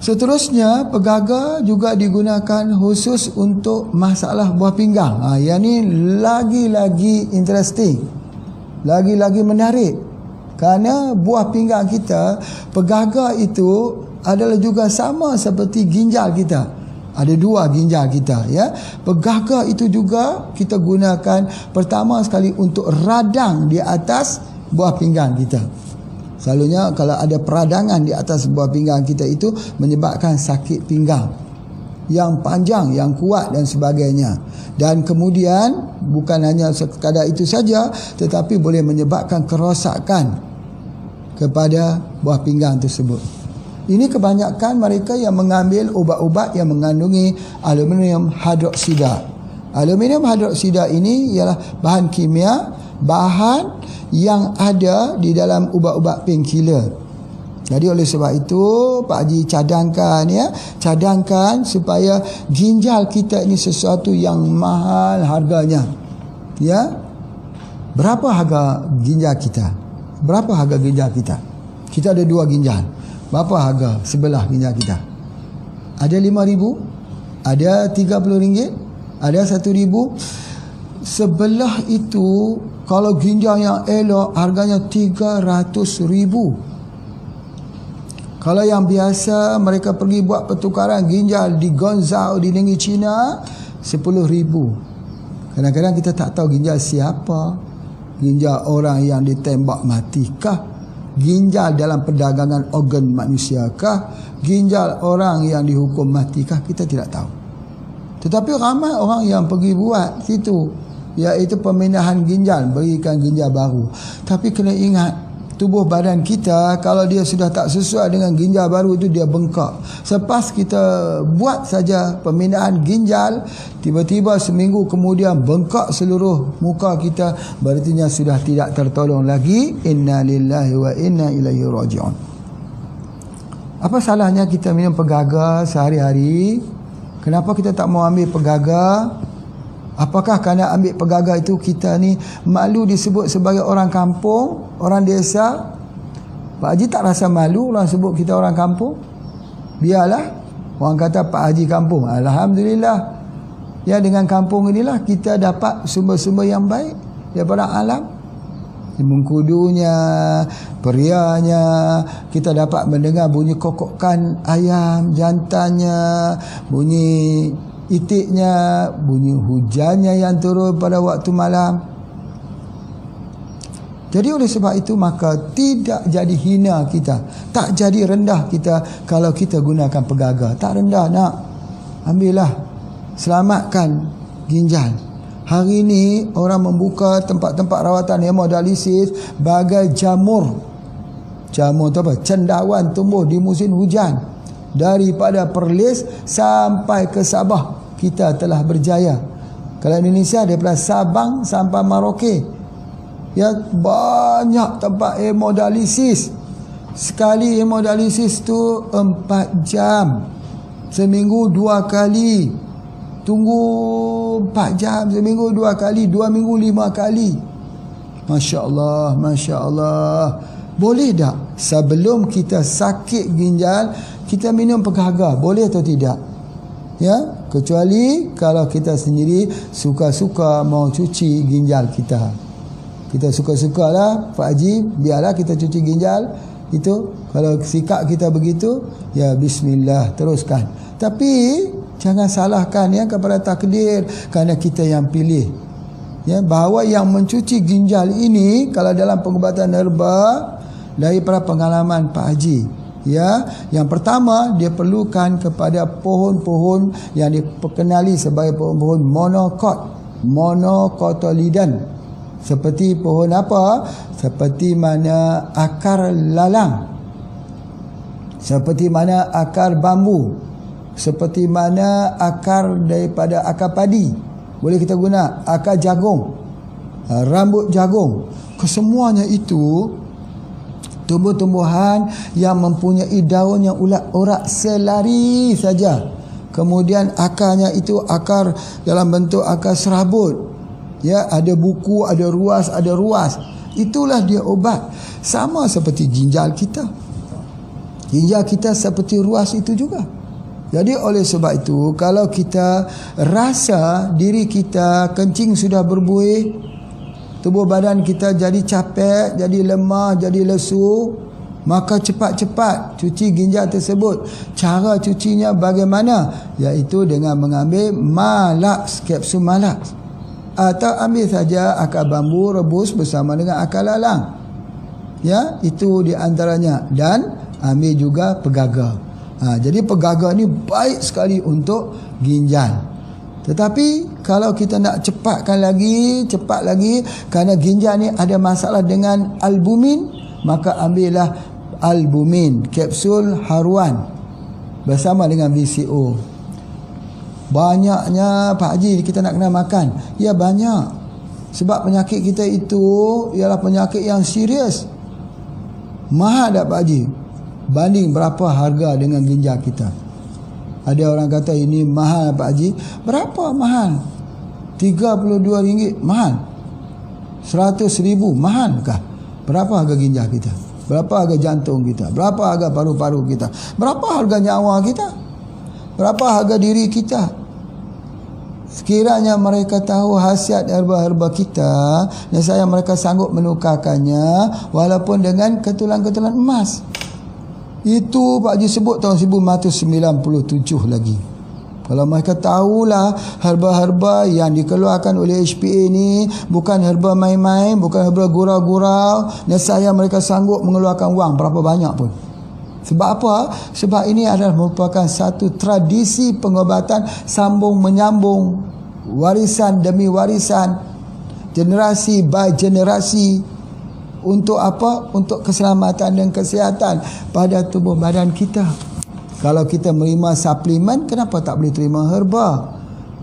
Seterusnya, pegaga juga digunakan khusus untuk masalah buah pinggang. Yang ni lagi-lagi interesting, lagi-lagi menarik. Kerana buah pinggang kita, pegaga itu adalah juga sama seperti ginjal kita. Ada dua ginjal kita, ya. Pegaga itu juga kita gunakan pertama sekali untuk radang di atas buah pinggang kita. Selalunya kalau ada peradangan di atas buah pinggang kita itu menyebabkan sakit pinggang yang panjang, yang kuat dan sebagainya. Dan kemudian bukan hanya sekadar itu saja, tetapi boleh menyebabkan kerosakan kepada buah pinggang tersebut. Ini kebanyakan mereka yang mengambil ubat-ubat yang mengandungi aluminium hidroksida. Aluminium hidroksida ini ialah bahan kimia, bahan yang ada di dalam ubat-ubat painkiller. Jadi oleh sebab itu Pak Haji cadangkan supaya ginjal kita ini sesuatu yang mahal harganya. Ya. Berapa harga ginjal kita? Berapa harga ginjal kita? Kita ada dua ginjal. Berapa harga sebelah ginjal kita? Ada RM5,000, ada RM30, ada RM1,000. Sebelah itu kalau ginjal yang elok harganya RM300,000. Kalau yang biasa mereka pergi buat pertukaran ginjal di Guangzhou di negeri China, RM10,000. Kadang-kadang kita tak tahu ginjal siapa. Ginjal orang yang ditembak matikah? Ginjal dalam perdagangan organ manusiakah? Ginjal orang yang dihukum matikah? Kita tidak tahu. Tetapi ramai orang yang pergi buat situ, iaitu pemindahan ginjal, berikan ginjal baru. Tapi kena ingat, tubuh badan kita kalau dia sudah tak sesuai dengan ginjal baru itu, dia bengkak. Selepas kita buat saja pemindahan ginjal, tiba-tiba seminggu kemudian bengkak seluruh muka kita, berartinya sudah tidak tertolong lagi. Inna lillahi wa inna ilaihi raji'un. Apa salahnya kita minum pegaga sehari-hari? Kenapa kita tak mau ambil pegaga? Apakah kerana ambil pegaga itu kita ni malu disebut sebagai orang kampung, orang desa? Pak Haji tak rasa malu orang sebut kita orang kampung? Biarlah. Orang kata Pak Haji kampung. Alhamdulillah. Ya, dengan kampung inilah kita dapat sumber-sumber yang baik daripada alam. Mengkudunya, perianya, kita dapat mendengar bunyi kokokan ayam jantannya, bunyi itiknya, bunyi hujannya yang turun pada waktu malam. Jadi oleh sebab itu maka tidak jadi hina kita, tak jadi rendah kita kalau kita gunakan pegaga. Tak rendah nak. Ambillah, selamatkan ginjal. Hari ini orang membuka tempat-tempat rawatan hemodialisis bagai jamur. Jamur tu apa? Cendawan tumbuh di musim hujan. Daripada Perlis sampai ke Sabah kita telah berjaya. Kalau Indonesia daripada Sabang sampai Merauke, ya, banyak tempat hemodialisis. Sekali hemodialisis tu 4 jam, seminggu 2 kali. Tunggu 4 jam, seminggu 2 kali, 2 minggu 5 kali. Masya Allah, Masya Allah. Boleh tak sebelum kita sakit ginjal kita minum pegaga? Boleh atau tidak? Ya, kecuali kalau kita sendiri suka-suka mau cuci ginjal kita. Kita suka-sukalah Pak Haji, biarlah kita cuci ginjal itu. Kalau sikap kita begitu, ya bismillah, teruskan. Tapi jangan salahkan ya kepada takdir, kerana kita yang pilih. Ya, bahawa yang mencuci ginjal ini kalau dalam pengubatan herba daripada pengalaman Pak Haji, ya, yang pertama dia perlukan kepada pohon-pohon yang diperkenali sebagai pohon-pohon monocotyledon. Seperti pohon apa? Seperti mana akar lalang, seperti mana akar bambu, seperti mana akar daripada akar padi. Boleh kita guna akar jagung, rambut jagung. Kesemuanya itu tumbuh-tumbuhan yang mempunyai daun yang urat selari saja. Kemudian akarnya itu akar dalam bentuk akar serabut. Ya, ada buku, ada ruas. Itulah dia obat. Sama seperti ginjal kita. Ginjal kita seperti ruas itu juga. Jadi oleh sebab itu, kalau kita rasa diri kita kencing sudah berbuih, tubuh badan kita jadi capek, jadi lemah, jadi lesu, maka cepat-cepat cuci ginjal tersebut. Cara cucinya bagaimana? Iaitu dengan mengambil malax, kapsul malax. Atau ambil saja akar bambu rebus bersama dengan akar lalang. Ya, itu di antaranya. Dan ambil juga pegaga. Jadi pegaga ni baik sekali untuk ginjal. Tetapi kalau kita nak cepat lagi, kerana ginjal ni ada masalah dengan albumin, maka ambillah albumin, kapsul haruan bersama dengan VCO. Banyaknya Pak Haji kita nak kena makan. Ya, banyak. Sebab penyakit kita itu ialah penyakit yang serius. Mahal tak Pak Haji? Banding berapa harga dengan ginjal kita. Ada orang kata ini mahal Pak Haji. Berapa mahal? RM32 mahal? RM100,000 mahal kah? Berapa harga ginjal kita? Berapa harga jantung kita? Berapa harga paru-paru kita? Berapa harga nyawa kita? Berapa harga diri kita? Sekiranya mereka tahu khasiat herba-herba kita, nescaya mereka sanggup menukarkannya walaupun dengan ketulan-ketulan emas. Itu Pak Haji sebut tahun 1997 lagi. Kalau mereka tahulah herba-herba yang dikeluarkan oleh HPA ni bukan herba main-main, bukan herba gurau-gurau, nescaya mereka sanggup mengeluarkan wang berapa banyak pun. Sebab apa? Sebab ini adalah merupakan satu tradisi pengobatan sambung menyambung, warisan demi warisan, generasi by generasi. Untuk apa? Untuk keselamatan dan kesihatan pada tubuh badan kita. Kalau kita menerima suplemen, kenapa tak boleh terima herba?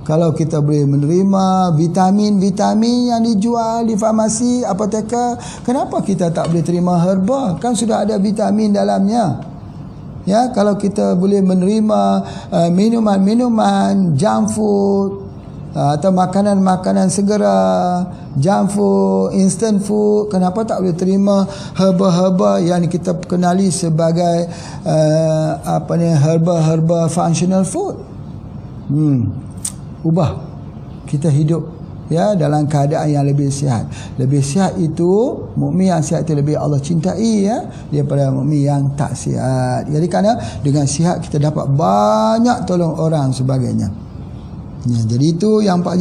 Kalau kita boleh menerima vitamin-vitamin yang dijual di farmasi, apoteker, kenapa kita tak boleh terima herba? Kan sudah ada vitamin dalamnya. Ya, kalau kita boleh menerima minuman-minuman, junk food, atau makanan-makanan segera, junk food, instant food, kenapa tak boleh terima herba-herba yang kita kenali sebagai herba-herba functional food. Ubah kita hidup dalam keadaan yang lebih sihat. Lebih sihat itu, mukmin yang sihat itu lebih Allah cintai daripada mukmin yang tak sihat. Jadi kerana dengan sihat kita dapat banyak tolong orang sebagainya. Jadi itu yang Pak